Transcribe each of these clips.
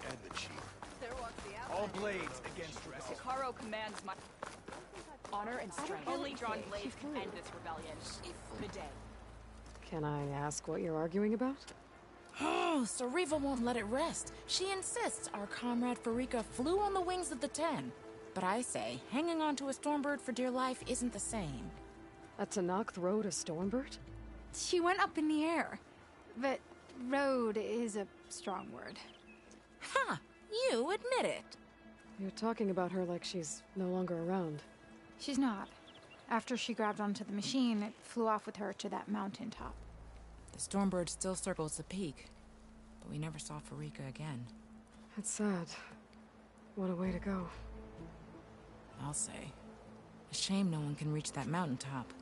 And the chief. There walks the All blades against dress. Caro commands my honor and strength. Only drawn blades can end this rebellion. Good day. Can I ask what you're arguing about? Oh, Sariva won't let it rest. She insists our comrade Farika flew on the wings of the 10. But I say, hanging on to a Stormbird for dear life isn't the same. A Tanakh rode a Stormbird? She went up in the air. But rode is a strong word. Ha! You admit it. You're talking about her like she's no longer around. She's not. After she grabbed onto the machine, it flew off with her to that mountaintop. The Stormbird still circles the peak, but we never saw Farika again. That's sad. What a way to go. I'll say. A shame no one can reach that mountaintop.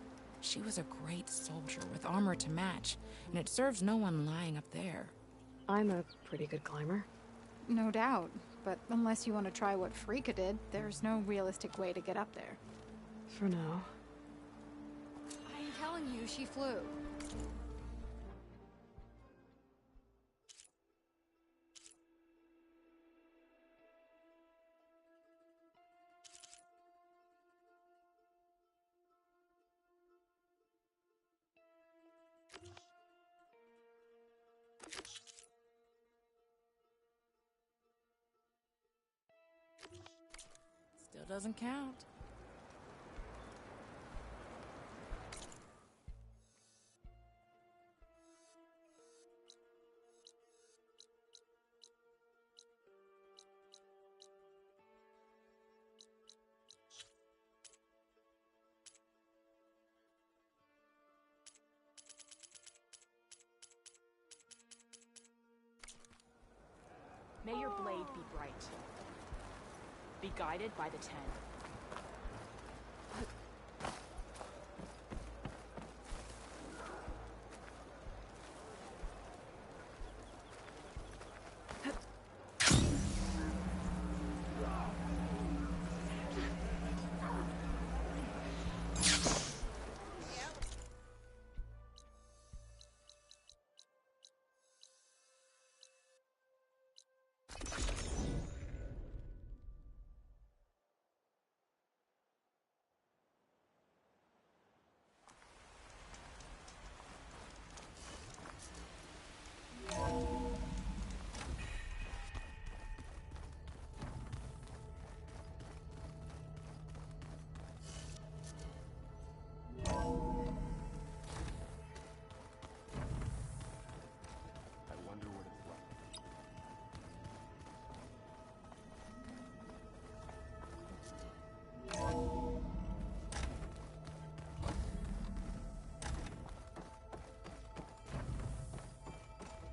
She was a great soldier with armor to match, and it serves no one lying up there. I'm a pretty good climber. No doubt, but unless you want to try what Farika did, there's no realistic way to get up there. For now. I'm telling you, she flew. Still doesn't count. May your blade be bright. Be guided by the 10.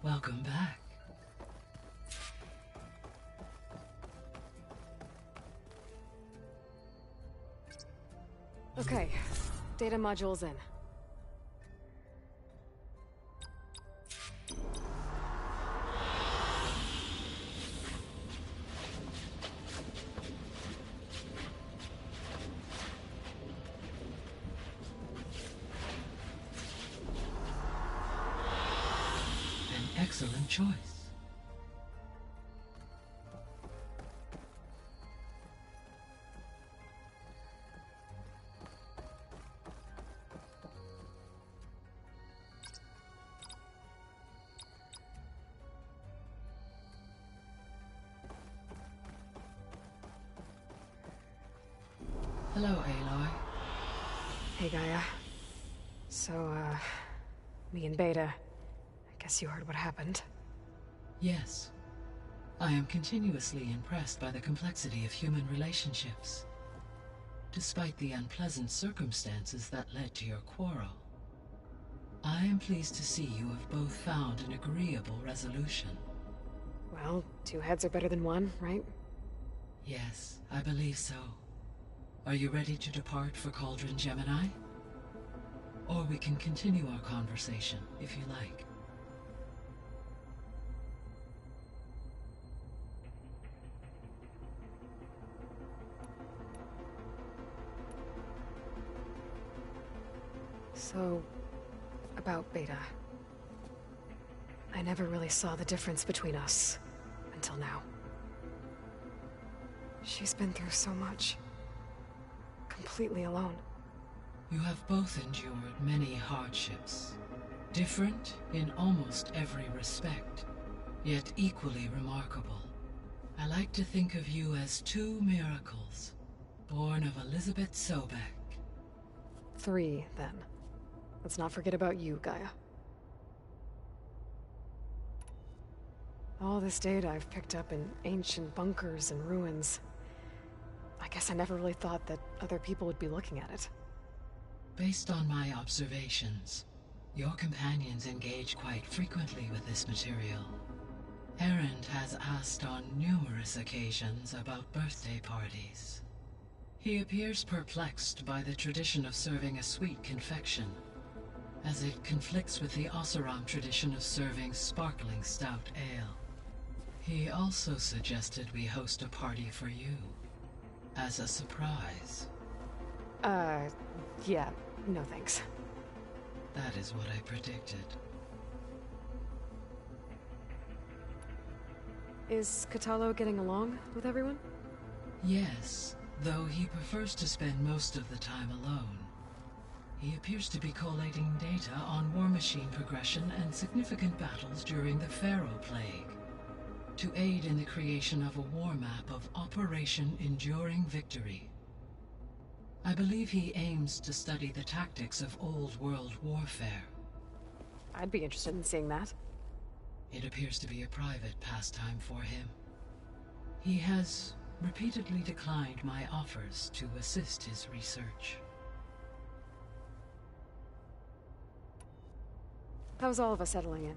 Welcome back. Okay, data module's in. Excellent choice. Hello, Aloy. Hey, Gaia. So, me and Beta, I guess you heard what happened. Yes. I am continuously impressed by the complexity of human relationships. Despite the unpleasant circumstances that led to your quarrel, I am pleased to see you have both found an agreeable resolution. Well, two heads are better than one, right? Yes, I believe so. Are you ready to depart for Cauldron Gemini? Or we can continue our conversation, if you like. So, about Beta. I never really saw the difference between us until now. She's been through so much. Completely alone. You have both endured many hardships. Different in almost every respect, yet equally remarkable. I like to think of you as two miracles, born of Elizabeth Sobek. 3, then. Let's not forget about you, Gaia. All this data I've picked up in ancient bunkers and ruins. I guess I never really thought that other people would be looking at it. Based on my observations, your companions engage quite frequently with this material. Erend has asked on numerous occasions about birthday parties. He appears perplexed by the tradition of serving a sweet confection, as it conflicts with the Oseram tradition of serving sparkling stout ale. He also suggested we host a party for you, as a surprise. Yeah, no thanks. That is what I predicted. Is Katalo getting along with everyone? Yes, though he prefers to spend most of the time alone. He appears to be collating data on war machine progression and significant battles during the Pharaoh Plague, to aid in the creation of a war map of Operation Enduring Victory. I believe he aims to study the tactics of old world warfare. I'd be interested in seeing that. It appears to be a private pastime for him. He has repeatedly declined my offers to assist his research. How's all of us settling in?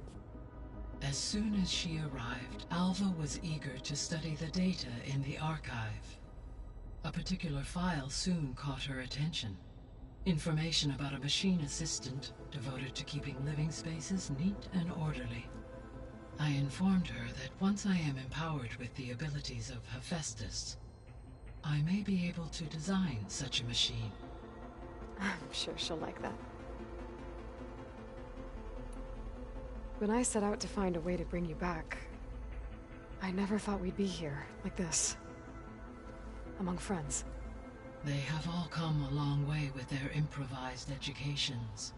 As soon as she arrived, Alva was eager to study the data in the archive. A particular file soon caught her attention. Information about a machine assistant devoted to keeping living spaces neat and orderly. I informed her that once I am empowered with the abilities of Hephaestus, I may be able to design such a machine. I'm sure she'll like that. When I set out to find a way to bring you back, I never thought we'd be here, like this. Among friends. They have all come a long way with their improvised educations.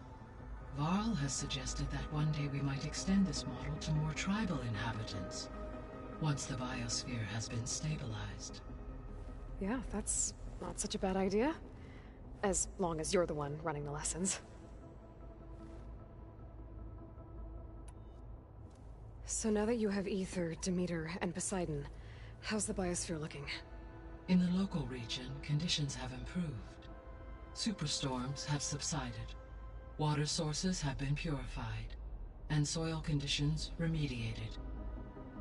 Varl has suggested that one day we might extend this model to more tribal inhabitants, once the biosphere has been stabilized. Yeah, that's not such a bad idea. As long as you're the one running the lessons. So now that you have Ether, Demeter, and Poseidon, how's the biosphere looking? In the local region, conditions have improved. Superstorms have subsided. Water sources have been purified, and soil conditions remediated.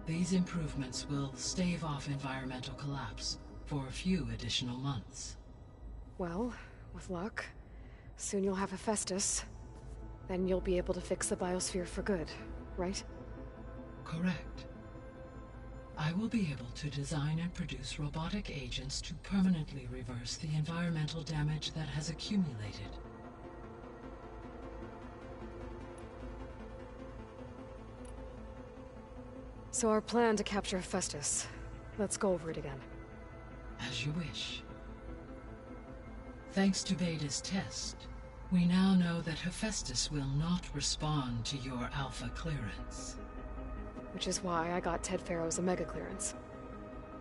These improvements will stave off environmental collapse for a few additional months. Well, with luck, soon you'll have Hephaestus. Then you'll be able to fix the biosphere for good, right? Correct. I will be able to design and produce robotic agents to permanently reverse the environmental damage that has accumulated. So our plan to capture Hephaestus. Let's go over it again. As you wish. Thanks to Beta's test, we now know that Hephaestus will not respond to your Alpha clearance. Which is why I got Ted Farrow's Omega clearance.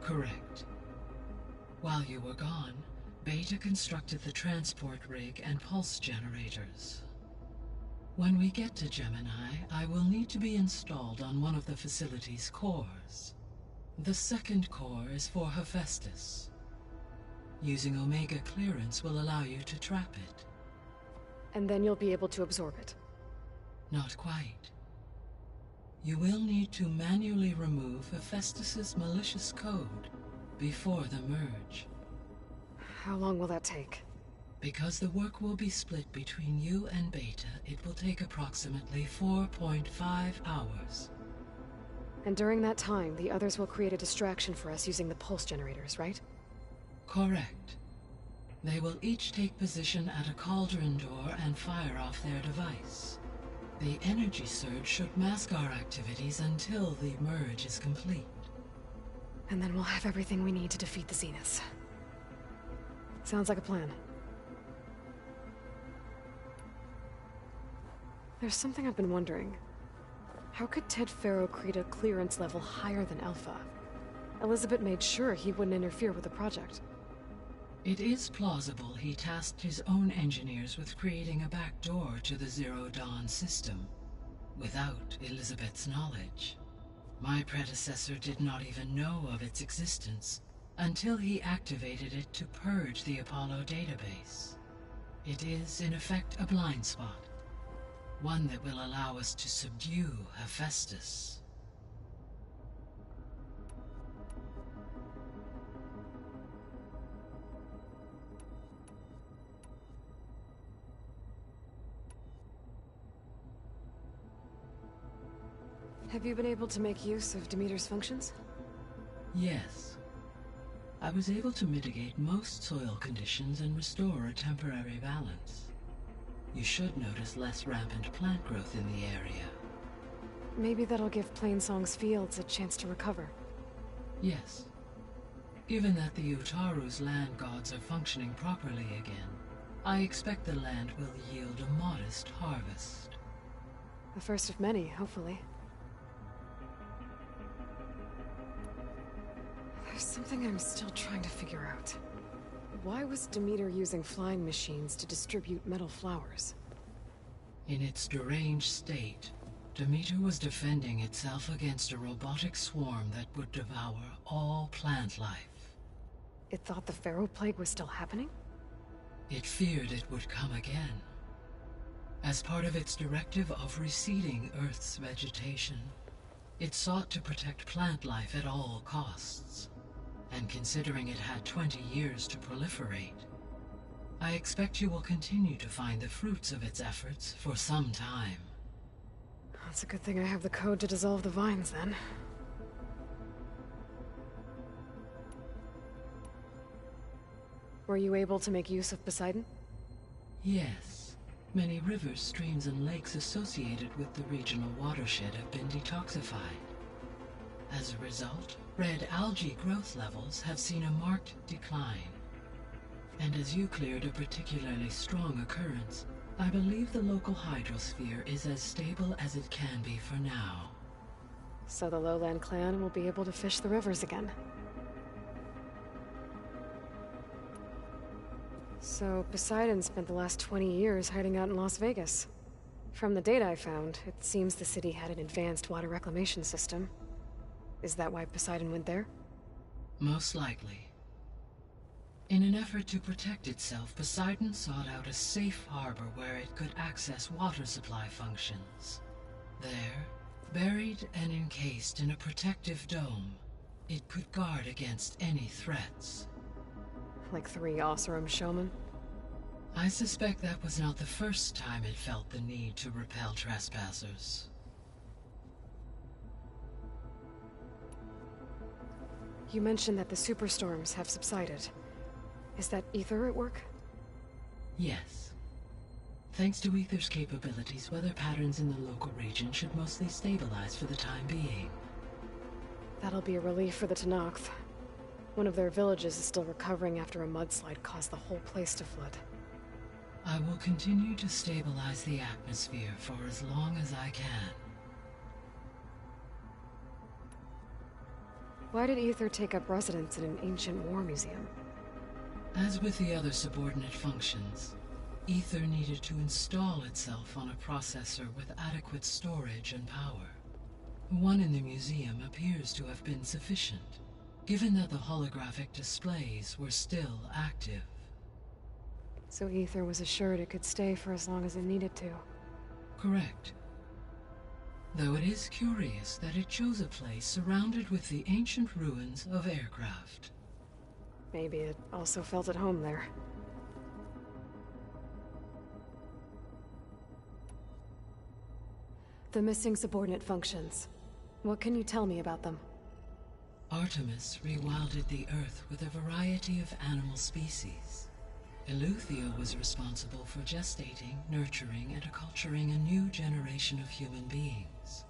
Correct. While you were gone, Beta constructed the transport rig and pulse generators. When we get to Gemini, I will need to be installed on one of the facility's cores. The second core is for Hephaestus. Using Omega clearance will allow you to trap it. And then you'll be able to absorb it. Not quite. You will need to manually remove Hephaestus's malicious code before the merge. How long will that take? Because the work will be split between you and Beta, it will take approximately 4.5 hours. And during that time, the others will create a distraction for us using the pulse generators, right? Correct. They will each take position at a cauldron door and fire off their device. The energy surge should mask our activities until the merge is complete. And then we'll have everything we need to defeat the Zeniths. Sounds like a plan. There's something I've been wondering. How could Ted Faro create a clearance level higher than Alpha? Elizabeth made sure he wouldn't interfere with the project. It is plausible he tasked his own engineers with creating a back door to the Zero Dawn system, without Elizabeth's knowledge. My predecessor did not even know of its existence until he activated it to purge the Apollo database. It is, in effect, a blind spot. One that will allow us to subdue Hephaestus. Have you been able to make use of Demeter's functions? Yes. I was able to mitigate most soil conditions and restore a temporary balance. You should notice less rampant plant growth in the area. Maybe that'll give Plainsong's fields a chance to recover. Yes. Given that the Utaru's land gods are functioning properly again, I expect the land will yield a modest harvest. The first of many, hopefully. There's something I'm still trying to figure out. Why was Demeter using flying machines to distribute metal flowers? In its deranged state, Demeter was defending itself against a robotic swarm that would devour all plant life. It thought the Pharaoh Plague was still happening? It feared it would come again. As part of its directive of receding Earth's vegetation, it sought to protect plant life at all costs. And considering it had 20 years to proliferate, I expect you will continue to find the fruits of its efforts for some time. It's a good thing I have the code to dissolve the vines, then. Were you able to make use of Poseidon? Yes. Many rivers, streams, and lakes associated with the regional watershed have been detoxified. As a result, red algae growth levels have seen a marked decline. And as you cleared a particularly strong occurrence, I believe the local hydrosphere is as stable as it can be for now. So the Lowland clan will be able to fish the rivers again. So Poseidon spent the last 20 years hiding out in Las Vegas. From the data I found, it seems the city had an advanced water reclamation system. Is that why Poseidon went there? Most likely. In an effort to protect itself, Poseidon sought out a safe harbor where it could access water supply functions. There, buried and encased in a protective dome, it could guard against any threats. Like 3 Oseram showmen? I suspect that was not the first time it felt the need to repel trespassers. You mentioned that the superstorms have subsided. Is that Ether at work? Yes. Thanks to Ether's capabilities, weather patterns in the local region should mostly stabilize for the time being. That'll be a relief for the Tenakth. One of their villages is still recovering after a mudslide caused the whole place to flood. I will continue to stabilize the atmosphere for as long as I can. Why did Ether take up residence in an ancient war museum? As with the other subordinate functions, Ether needed to install itself on a processor with adequate storage and power. The one in the museum appears to have been sufficient, given that the holographic displays were still active. So Ether was assured it could stay for as long as it needed to. Correct. Though it is curious that it chose a place surrounded with the ancient ruins of aircraft. Maybe it also felt at home there. The missing subordinate functions. What can you tell me about them? Artemis rewilded the Earth with a variety of animal species. Eleuthia was responsible for gestating, nurturing, and acculturating a new generation of human beings.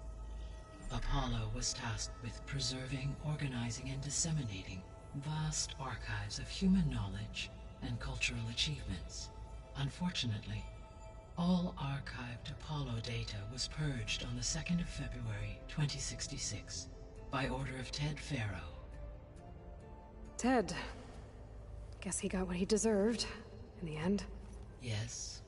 Apollo was tasked with preserving, organizing, and disseminating vast archives of human knowledge and cultural achievements. Unfortunately, all archived Apollo data was purged on the 2nd of February, 2066, by order of Ted Farrow. Ted. Guess he got what he deserved, in the end. Yes.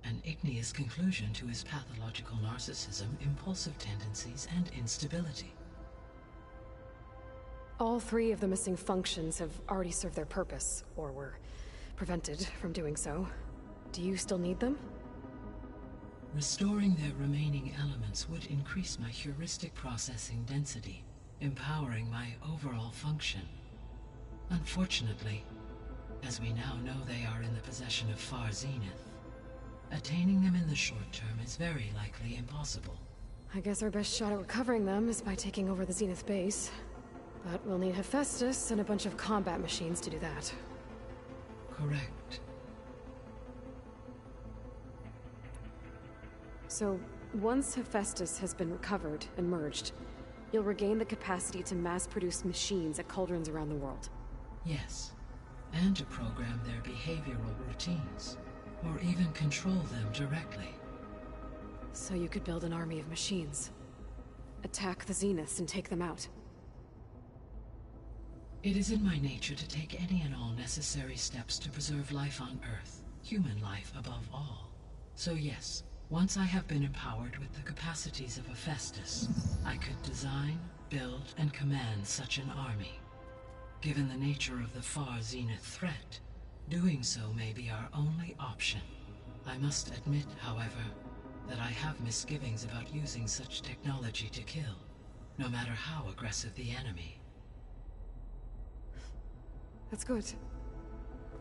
An igneous conclusion to his pathological narcissism, impulsive tendencies, and instability. All 3 of the missing functions have already served their purpose, or were prevented from doing so. Do you still need them? Restoring their remaining elements would increase my heuristic processing density, empowering my overall function. Unfortunately, as we now know they are in the possession of Far Zenith, attaining them in the short term is very likely impossible. I guess our best shot at recovering them is by taking over the Zenith base. But we'll need Hephaestus and a bunch of combat machines to do that. Correct. So, once Hephaestus has been recovered and merged, you'll regain the capacity to mass-produce machines at cauldrons around the world. Yes, and to program their behavioral routines, or even control them directly. So you could build an army of machines. Attack the Zeniths and take them out. It is in my nature to take any and all necessary steps to preserve life on Earth, human life above all. So yes, once I have been empowered with the capacities of Hephaestus, I could design, build, and command such an army. Given the nature of the Far Zenith threat, doing so may be our only option. I must admit, however, that I have misgivings about using such technology to kill, no matter how aggressive the enemy. That's good.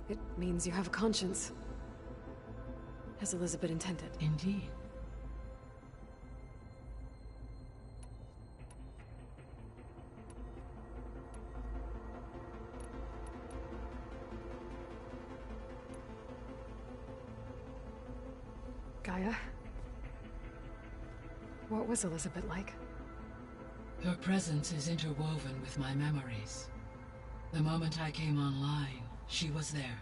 It means you have a conscience. As Elizabeth intended. Indeed. Gaia? What was Elizabeth like? Her presence is interwoven with my memories. The moment I came online, she was there.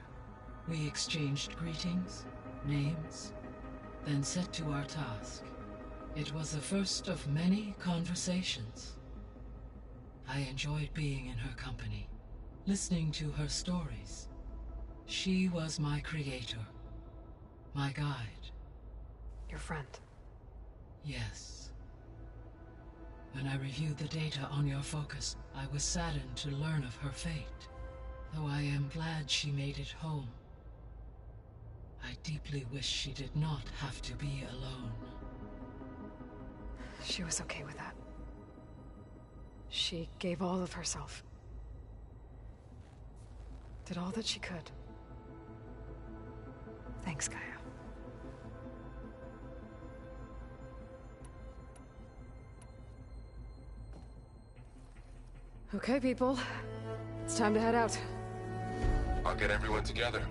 We exchanged greetings, names, then set to our task. It was the first of many conversations. I enjoyed being in her company, listening to her stories. She was my creator, my guide. Your friend. Yes. When I reviewed the data on your focus, I was saddened to learn of her fate, though I am glad she made it home. I deeply wish she did not have to be alone. She was okay with that. She gave all of herself. Did all that she could. Thanks, Gaia. Okay, people. It's time to head out. I'll get everyone together.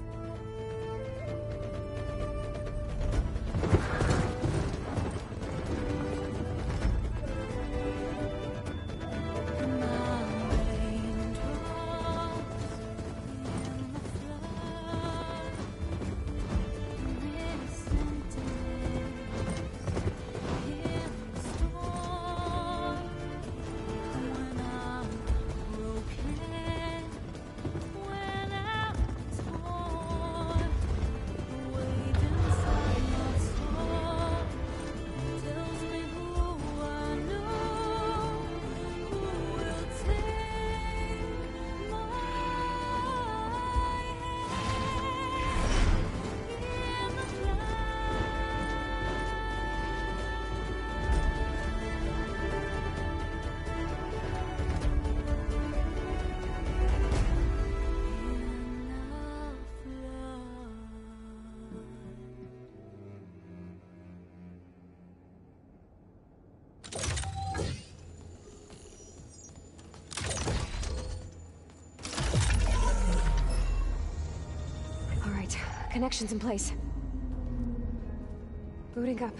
Connection's in place. Booting up.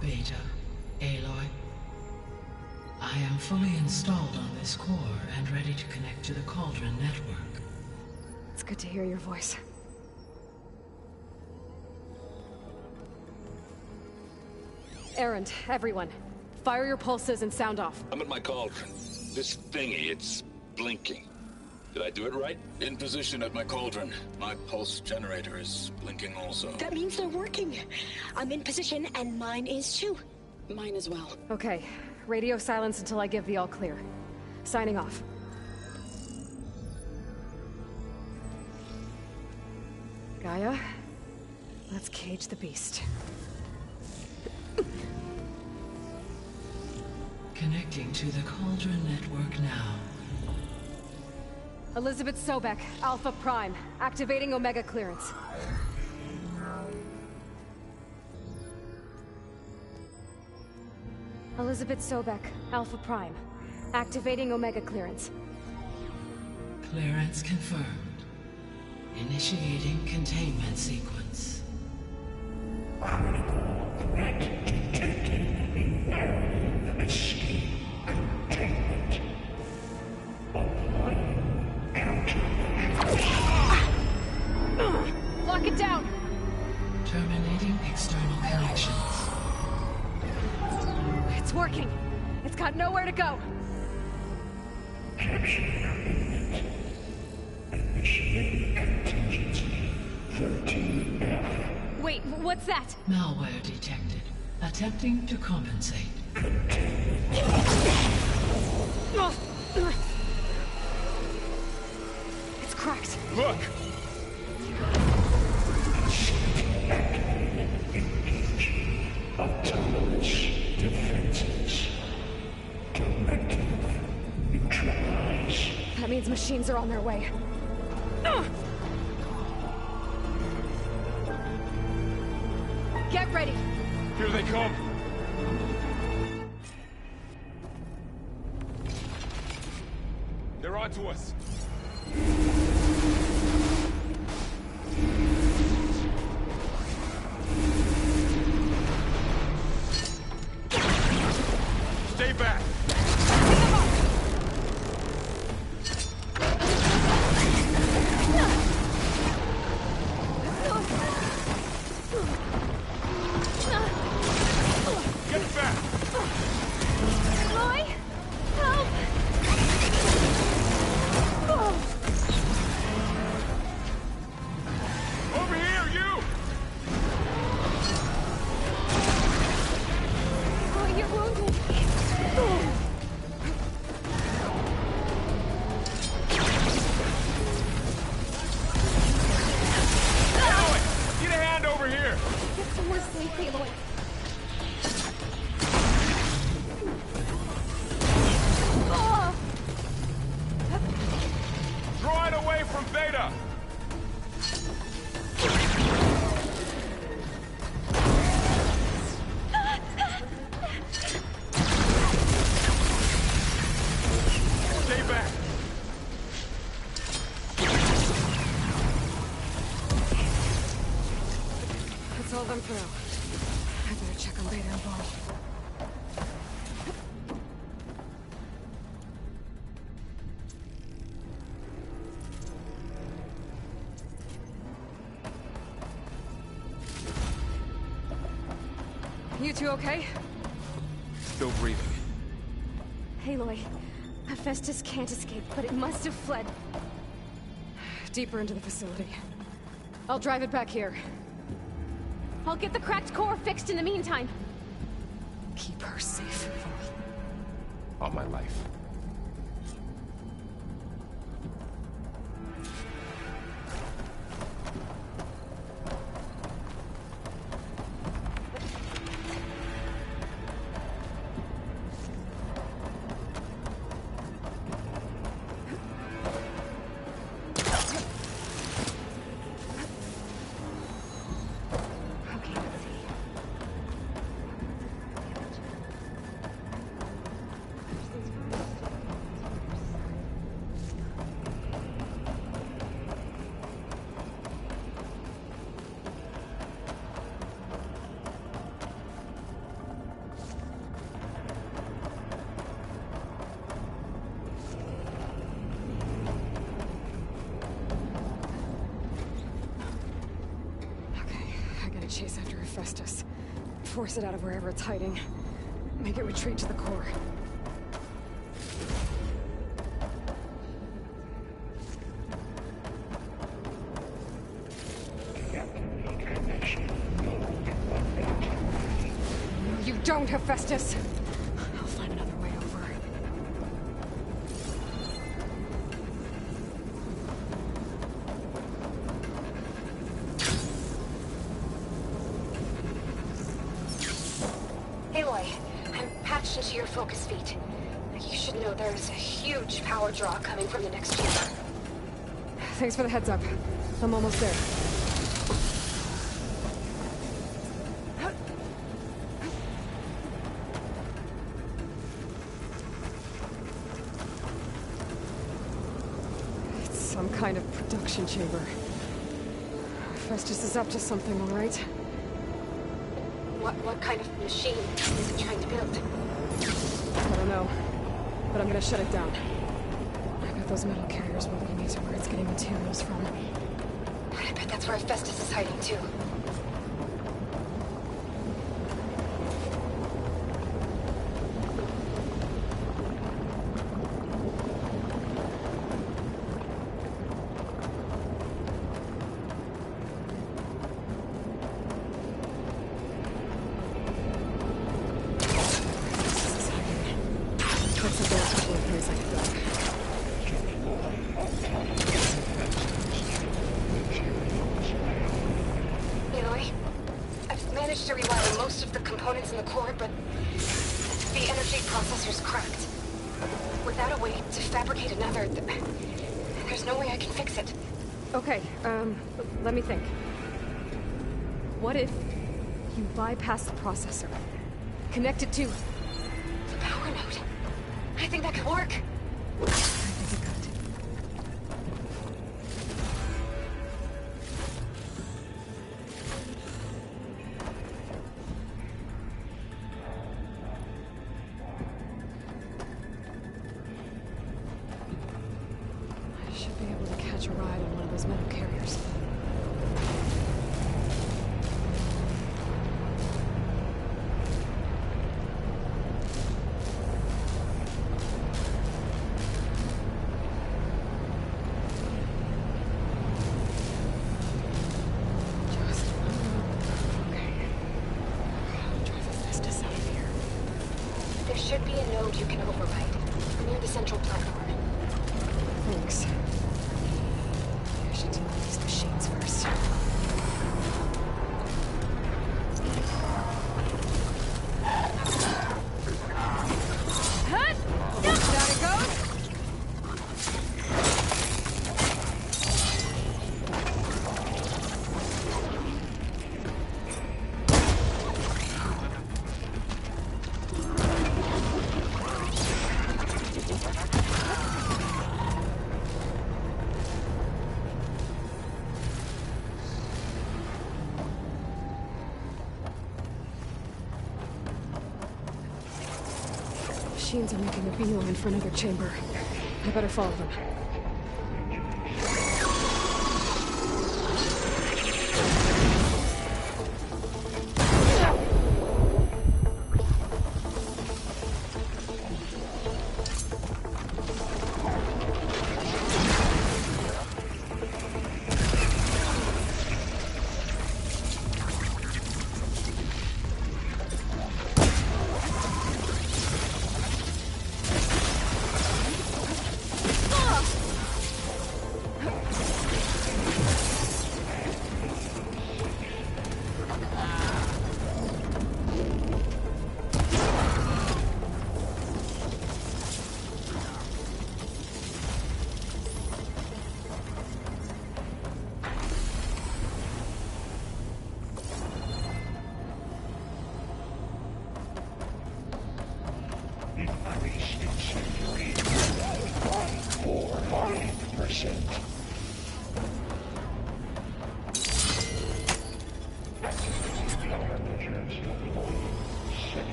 Beta, Aloy. I am fully installed on this core and ready to connect to the Cauldron network. It's good to hear your voice. Errand, everyone. Fire your pulses and sound off. I'm at my cauldron. This thingy, it's blinking. Did I do it right? In position at my cauldron. My pulse generator is blinking also. That means they're working. I'm in position, and mine is too. Mine as well. Okay. Radio silence until I give the all clear. Signing off. Gaia, let's cage the beast. Connecting to the Cauldron network now. Elizabeth Sobek, Alpha Prime, activating Omega clearance. Elizabeth Sobek, Alpha Prime, activating Omega clearance. Clearance confirmed. Initiating containment sequence. Critical threat detected. Imperative escape containment. Applying countermeasures. Lock it down! Terminating external connections. It's working. It's got nowhere to go. Capture imminent. Initiating contingency 13F. Wait, what's that? Malware detected. Attempting to compensate. It's cracked. Look! Engaging autonomous defenses. Directive neutralize. That means machines are on their way. Get ready. Here they come! They're onto us! Stay back! Get back! Roy? Help! Over here, you! Oh, you're wounded. Aloy! Get a hand over here! Get somewhere safe, Aloy. Oh! Draw it away from Beta! Stay back! That's all them through. I better check on Beta and Ball. You two okay? Still breathing. Aloy, Hephaestus can't escape, but it must have fled. Deeper into the facility. I'll drive it back here. I'll get the cracked core fixed in the meantime. Keep her safe. On my life. Okay, let's see. First things first. Hephaestus. Force it out of wherever it's hiding. Make it retreat to the core. No, you don't, Hephaestus! I'll find another way over. Aloy, I'm patched into your focus feed. You should know there's a huge power draw coming from the next chamber. Thanks for the heads up. I'm almost there. It's some kind of production chamber. Festus is up to something, all right? What kind of machine is it trying to build? I don't know, but I'm gonna shut it down. I bet those metal carriers will lead me to where it's getting materials from. I bet that's where Hephaestus is hiding too. To rewire most of the components in the core, but the energy processor's cracked. Without a way to fabricate another, there's no way I can fix it. Okay, let me think. What if you bypass the processor? Connect it to the power node. I think that could work. I think it could. A ride on one of those metal carriers. Just okay. I'll drive Hephaestus out of here. There should be a node you can override near the central platform. Thanks. Deal with these machines first. Down it goes! Machines are making a beeline for another chamber. I better follow them.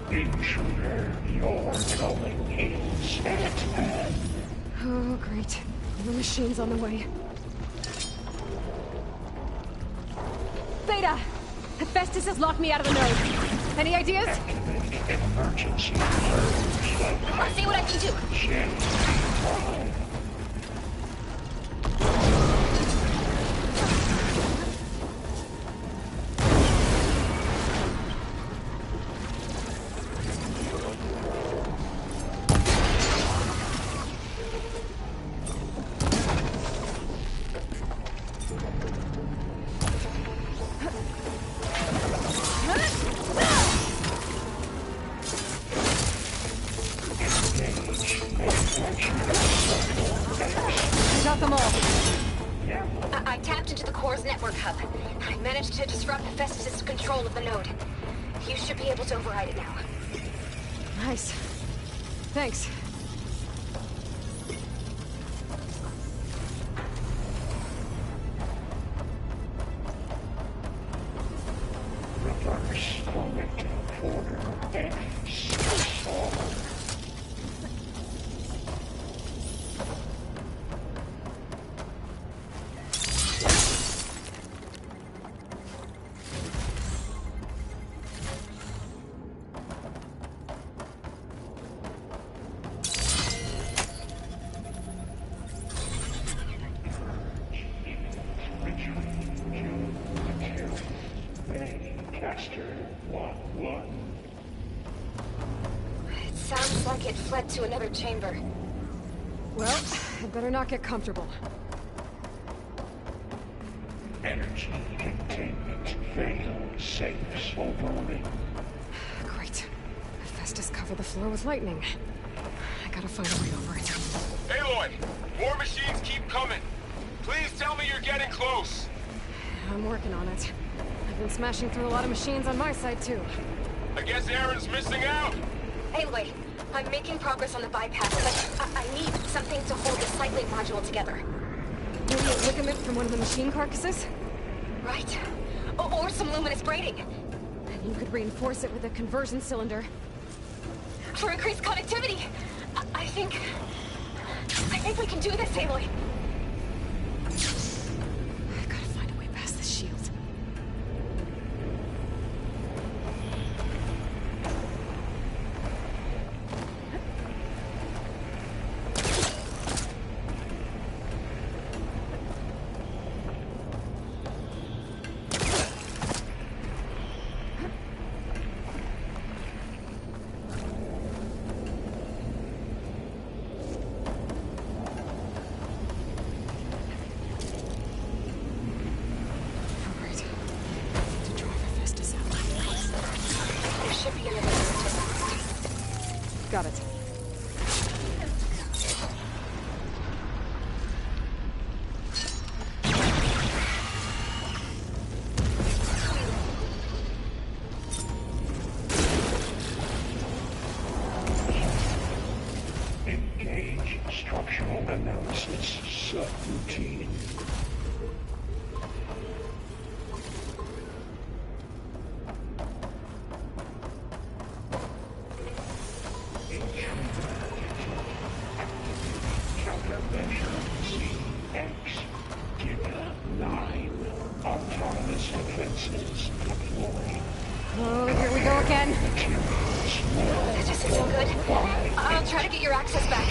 Intruder, your going is at hand. Oh, great. The machine's on the way. Beta! Hephaestus has locked me out of the node. Any ideas? Emergency alerts. I'll see what I can do. Got them all. I tapped into the core's network hub. I managed to disrupt Hephaestus' control of the node. You should be able to override it now. Nice. Thanks. Reverse order It sounds like it fled to another chamber. Well, I'd better not get comfortable. Energy containment failed. Safes overrunning. Great. Hephaestus covered the floor with lightning. I gotta find a way over it. Aloy, more machines keep coming. Please tell me you're getting close. I'm working on it. I've been smashing through a lot of machines on my side, too. I guess Aaron's missing out. Aloy, I'm making progress on the bypass, but I need something to hold the sightlink module together. Maybe a ligament from one of the machine carcasses? Right. Or some luminous braiding. And you could reinforce it with a conversion cylinder. For increased connectivity. I think we can do this, Aloy. I've gotta find a way past this shield. Got it. Engage structural analysis subroutine. Oh, here we go again. This isn't good. I'll try to get your access back.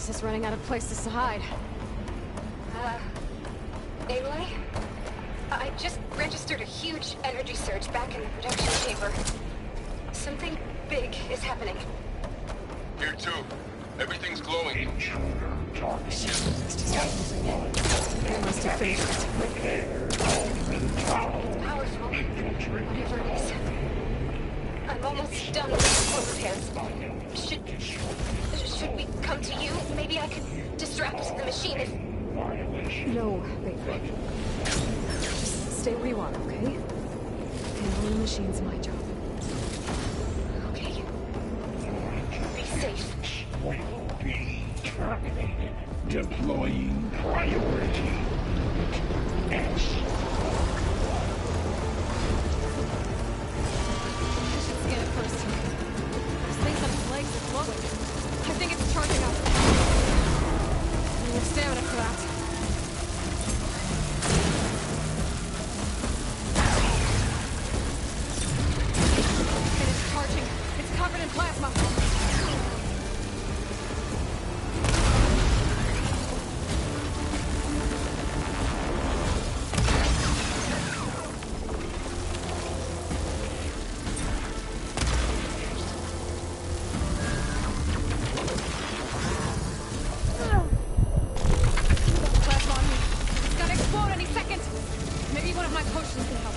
Hephaestus running out of places to hide. Aloy? I just registered a huge energy surge back in the production chamber. Something big is happening. Here too. Everything's glowing. Intruder toxin. They must have finished it. Powerful. Whatever it is. I'm almost done with the core repairs. Should we come to you? Maybe I could distract the machine if... No, baby. Just stay where you are, okay? Handling the machine's my job. Okay. Be safe. Will be terminated. Deploying priority. S. Scan it first. This thing's on its legs is glowing. I think it's charging up. We have stamina for that. It is charging. It's covered in plasma. Plasma on me. It's gonna explode any second. Maybe one of my potions can help.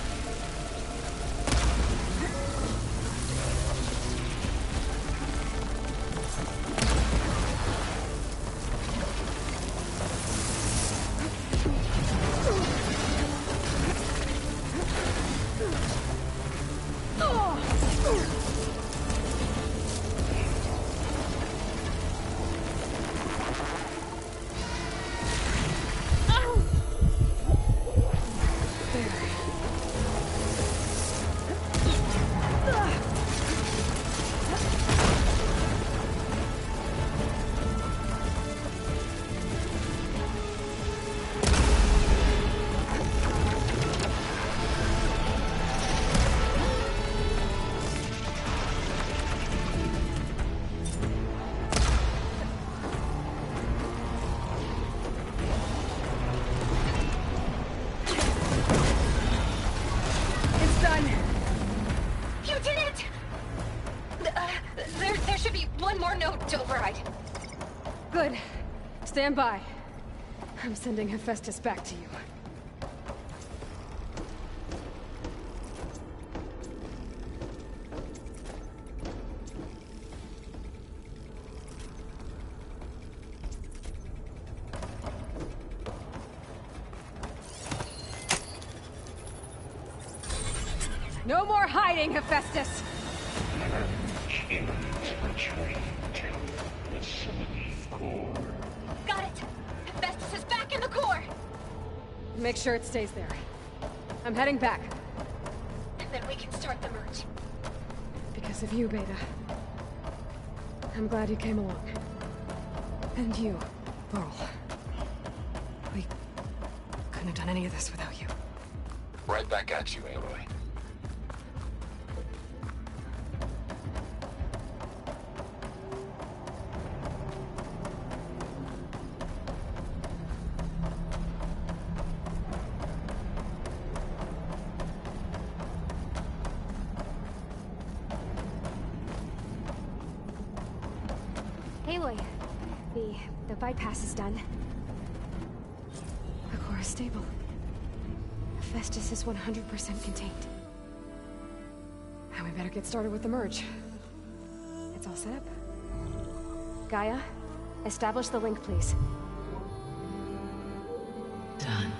It's done. You did it! There should be one more node to override. Good. Stand by. I'm sending Hephaestus back to you. No more hiding, Hephaestus! Got it! Hephaestus is back in the core! Make sure it stays there. I'm heading back. And then we can start the merge. Because of you, Beta. I'm glad you came along. And you, Laurel. We couldn't have done any of this without you. Right back at you, Aloy. Aloy, the bypass is done. The core is stable. Hephaestus is 100% contained. Now we better get started with the merge. It's all set up. Gaia, establish the link, please. Done.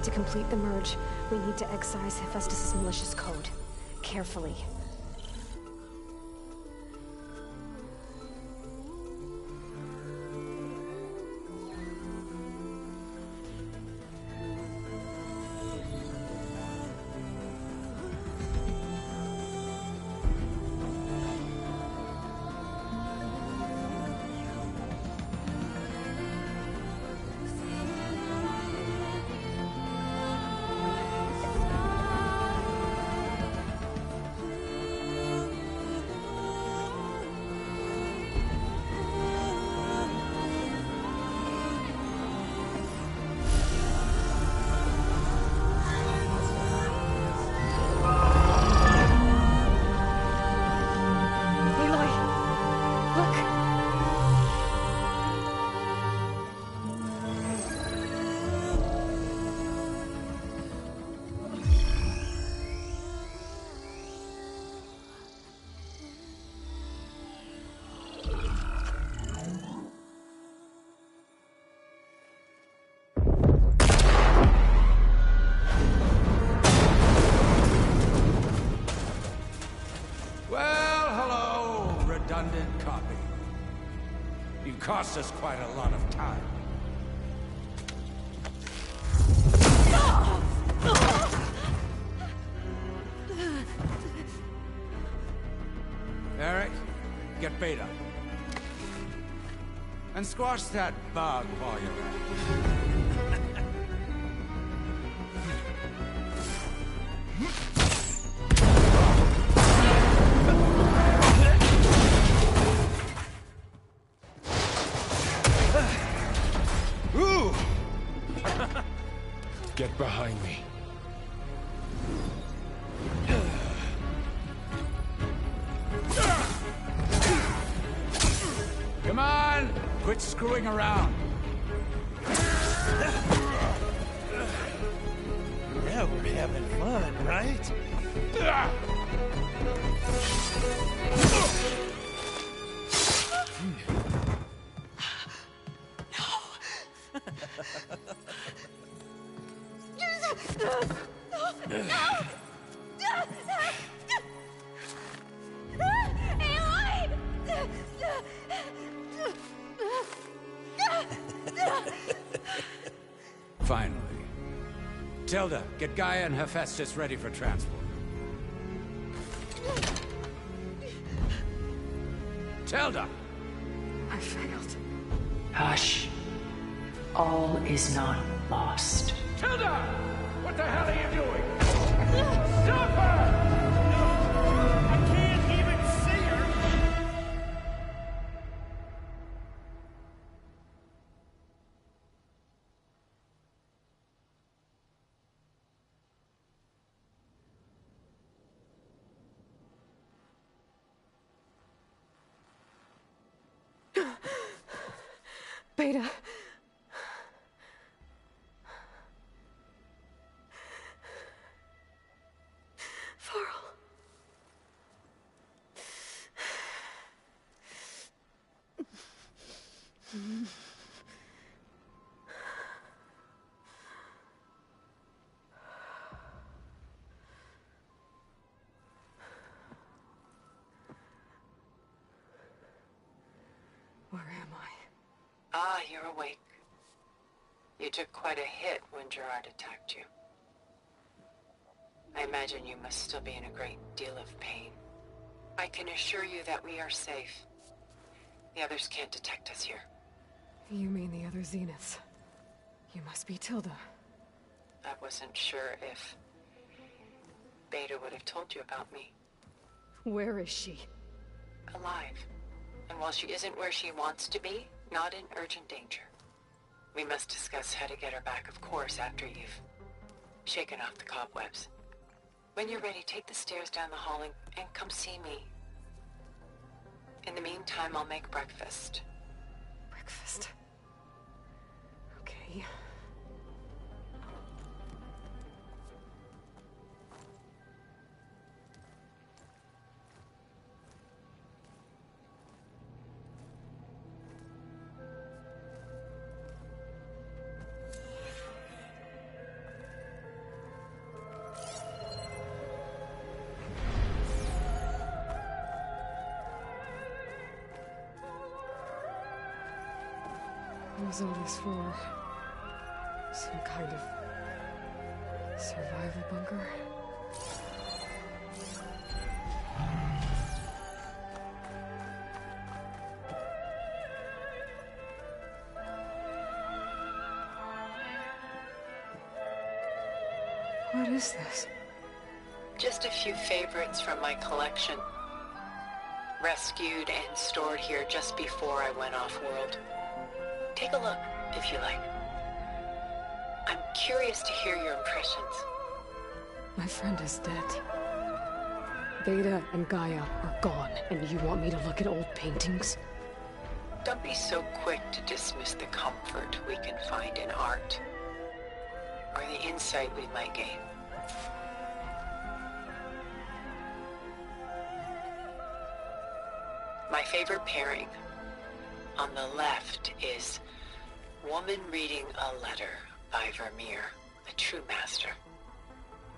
To complete the merge, we need to excise Hephaestus' malicious code. Carefully. redundant copy. You cost us quite a lot of time. Eric, get Beta. And squash that bug while you're at it. Ooh! Get behind me. Come on! Quit screwing around. Now we're having fun, right? Finally. Tilda, get Gaia and Hephaestus ready for transport. Tilda! I failed. Hush. All is not lost. Tilda! What the hell are you doing? Stop her! I can't even see her! Beta. Farrell. Where am I? Ah, you're awake. You took quite a hit when Gerard attacked you. I imagine you must still be in a great deal of pain. I can assure you that we are safe. The others can't detect us here. You mean the other Zeniths? You must be Tilda. I wasn't sure if Beta would have told you about me. Where is she? Alive. And while she isn't where she wants to be, not in urgent danger. We must discuss how to get her back, of course, after you've shaken off the cobwebs. When you're ready, take the stairs down the hall and come see me. In the meantime, I'll make breakfast. Breakfast. Okay. What was all this for? Some kind of survival bunker? What is this? Just a few favorites from my collection. Rescued and stored here just before I went off-world. Take a look, if you like. I'm curious to hear your impressions. My friend is dead. Beta and Gaia are gone, and you want me to look at old paintings? Don't be so quick to dismiss the comfort we can find in art, or the insight we might gain. My favorite pairing on the left is Woman Reading a Letter by Vermeer, a true master.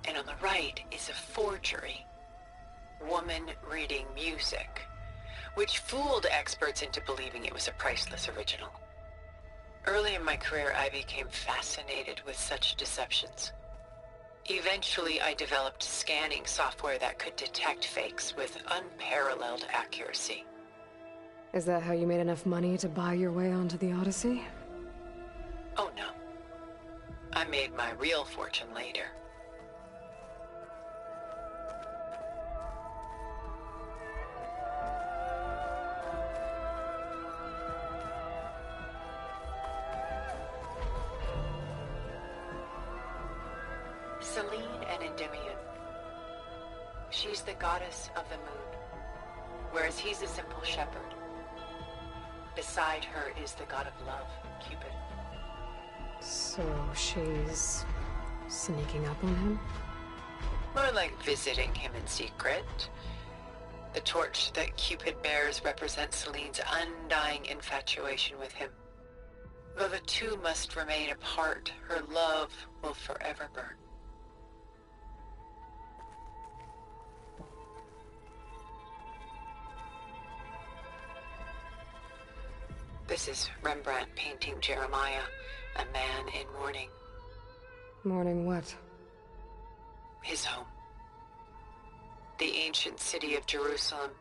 And on the right is a forgery, Woman Reading Music, which fooled experts into believing it was a priceless original. Early in my career, I became fascinated with such deceptions. Eventually, I developed scanning software that could detect fakes with unparalleled accuracy. Is that how you made enough money to buy your way onto the Odyssey? Oh no. I made my real fortune later. Celine and Endymion. She's the goddess of the moon, whereas he's a simple shepherd. Beside her is the god of love, Cupid. So she's sneaking up on him? More like visiting him in secret. The torch that Cupid bears represents Celine's undying infatuation with him. Though the two must remain apart, her love will forever burn. This is Rembrandt painting Jeremiah, a man in mourning. Mourning what? His home. The ancient city of Jerusalem.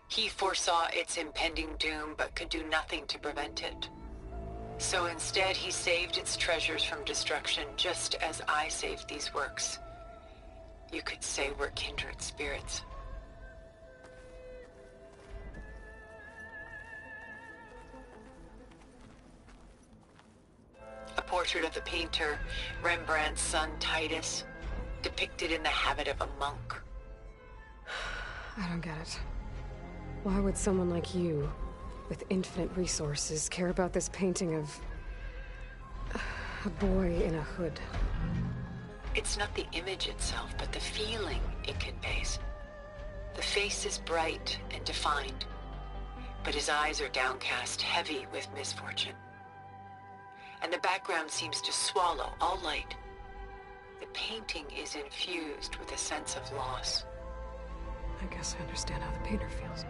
He foresaw its impending doom, but could do nothing to prevent it. So instead, he saved its treasures from destruction, just as I saved these works. You could say we're kindred spirits. A portrait of the painter, Rembrandt's son Titus, depicted in the habit of a monk. I don't get it. Why would someone like you, with infinite resources, care about this painting of a boy in a hood? It's not the image itself, but the feeling it conveys. The face is bright and defined, but his eyes are downcast, heavy with misfortune. And the background seems to swallow all light. The painting is infused with a sense of loss. I guess I understand how the painter feels.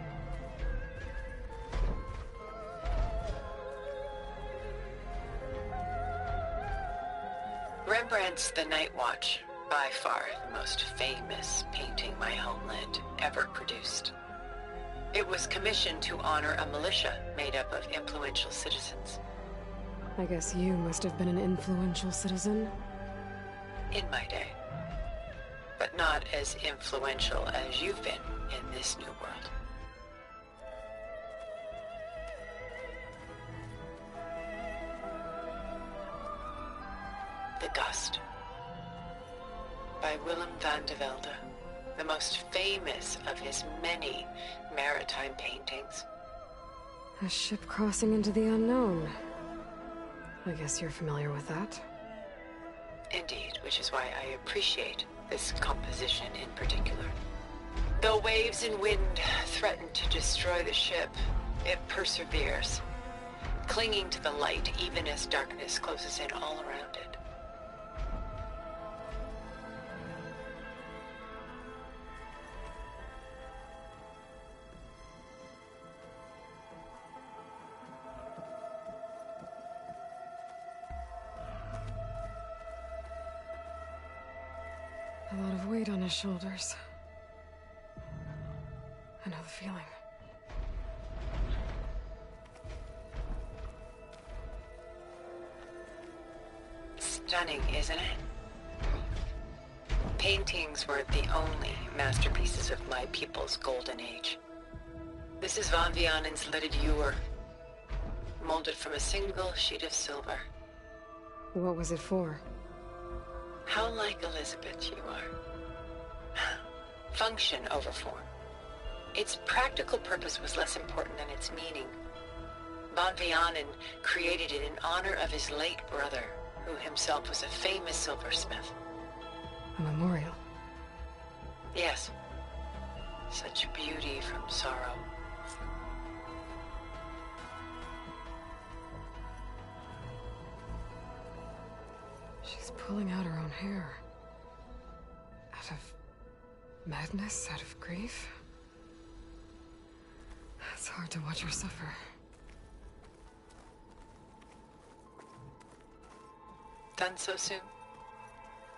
Rembrandt's The Night Watch, by far the most famous painting my homeland ever produced. It was commissioned to honor a militia made up of influential citizens. I guess you must have been an influential citizen. In my day. But not as influential as you've been in this new world. The Gust. By Willem van de Velde, the most famous of his many maritime paintings. A ship crossing into the unknown. I guess you're familiar with that. Indeed, which is why I appreciate this composition in particular. Though waves and wind threaten to destroy the ship, it perseveres, clinging to the light even as darkness closes in all around it. A lot of weight on his shoulders. I know the feeling. Stunning, isn't it? Paintings were the only masterpieces of my people's golden age. This is Van Vianen's leaded ewer, molded from a single sheet of silver. What was it for? How like Elizabeth you are. Function over form. Its practical purpose was less important than its meaning. Van Vianen created it in honor of his late brother, who himself was a famous silversmith. A memorial? Yes. Such beauty from sorrow. She's pulling out her own hair. Out of madness? Out of grief? It's hard to watch her suffer. Done so soon?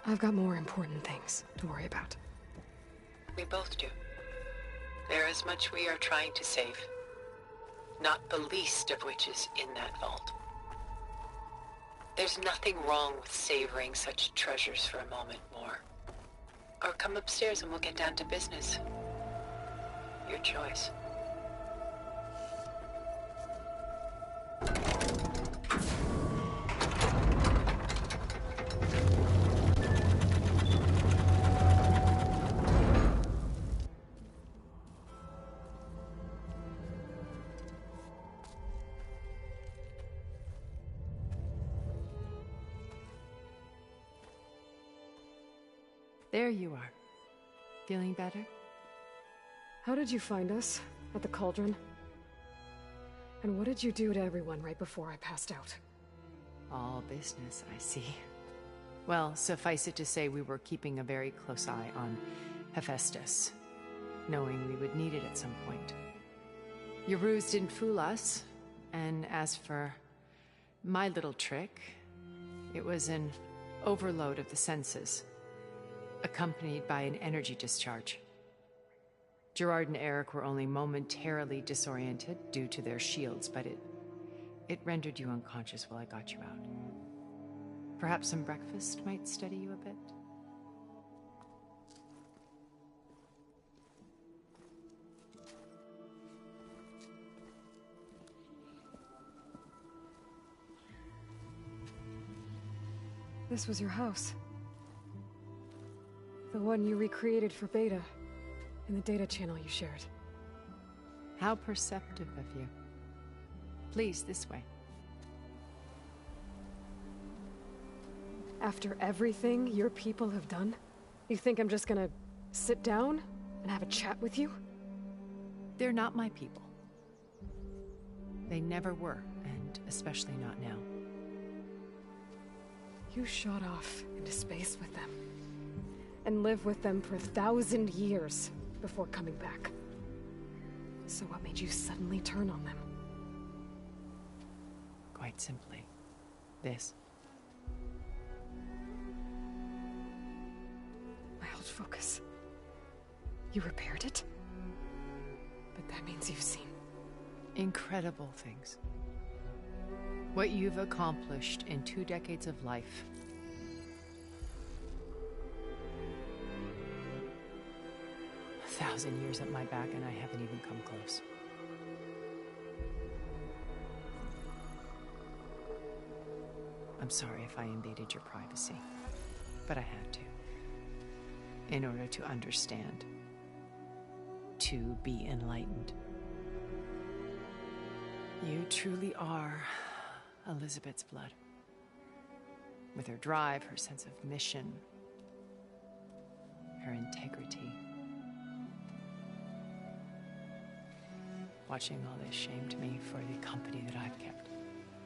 I've got more important things to worry about. We both do. There is much we are trying to save. Not the least of which is in that vault. There's nothing wrong with savoring such treasures for a moment more. Or come upstairs and we'll get down to business. Your choice. There you are. Feeling better? How did you find us? At the cauldron? And what did you do to everyone right before I passed out? All business, I see. Well, suffice it to say we were keeping a very close eye on Hephaestus, knowing we would need it at some point. Your ruse didn't fool us, and as for my little trick, it was an overload of the senses, accompanied by an energy discharge. Gerard and Eric were only momentarily disoriented due to their shields, but it rendered you unconscious while I got you out. Perhaps some breakfast might steady you a bit? This was your house. The one you recreated for Beta, in the data channel you shared. How perceptive of you. Please, this way. After everything your people have done, you think I'm just gonna sit down and have a chat with you? They're not my people. They never were, and especially not now. You shot off into space with them, and lived with them for 1,000 years before coming back. So what made you suddenly turn on them? Quite simply, this. My old focus. You repaired it? But that means you've seen incredible things. What you've accomplished in 2 decades of life. A 1,000 years at my back and I haven't even come close. I'm sorry if I invaded your privacy, but I had to. In order to understand. To be enlightened. You truly are Elizabeth's blood. With her drive, her sense of mission, her integrity. Watching all this shamed me for the company that I've kept.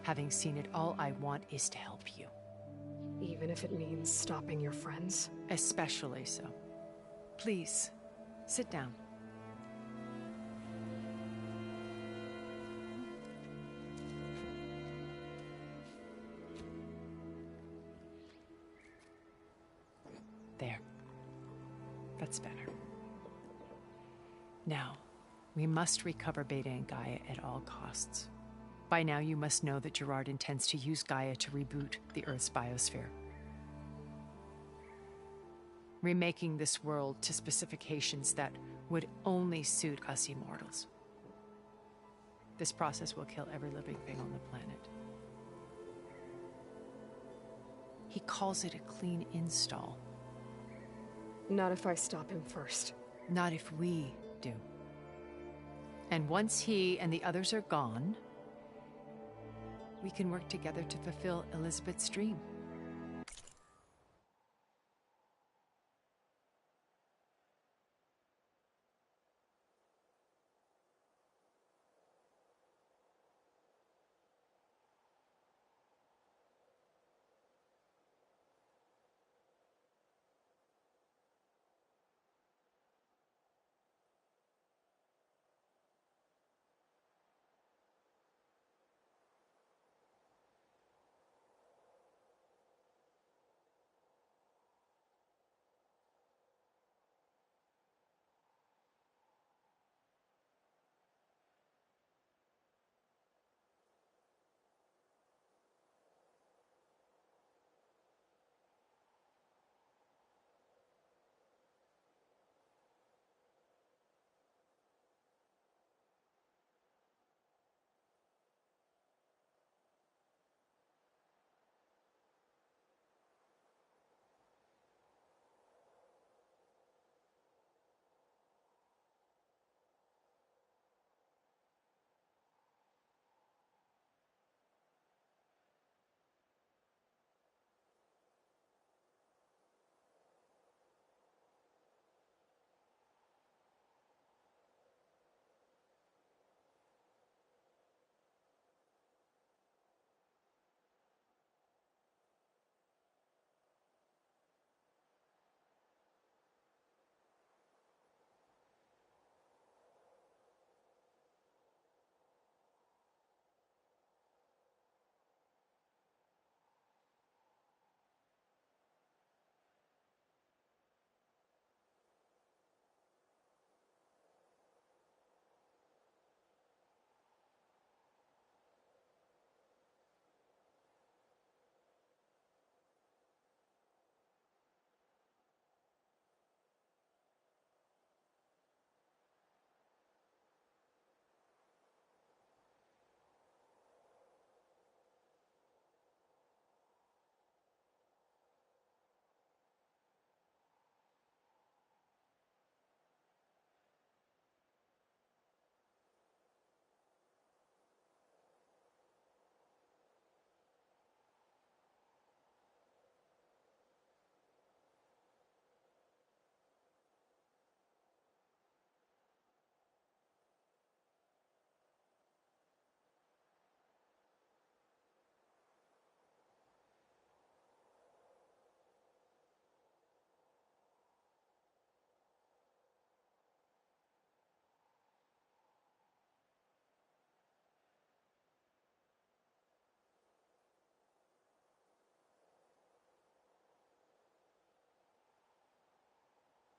Having seen it, all I want is to help you. Even if it means stopping your friends? Especially so. Please, sit down. There. That's better. Now, we must recover Beta and Gaia at all costs. By now, you must know that Gerard intends to use Gaia to reboot the Earth's biosphere. Remaking this world to specifications that would only suit us immortals. This process will kill every living thing on the planet. He calls it a clean install. Not if I stop him first. Not if we do. And once he and the others are gone, we can work together to fulfill Elizabeth's dream.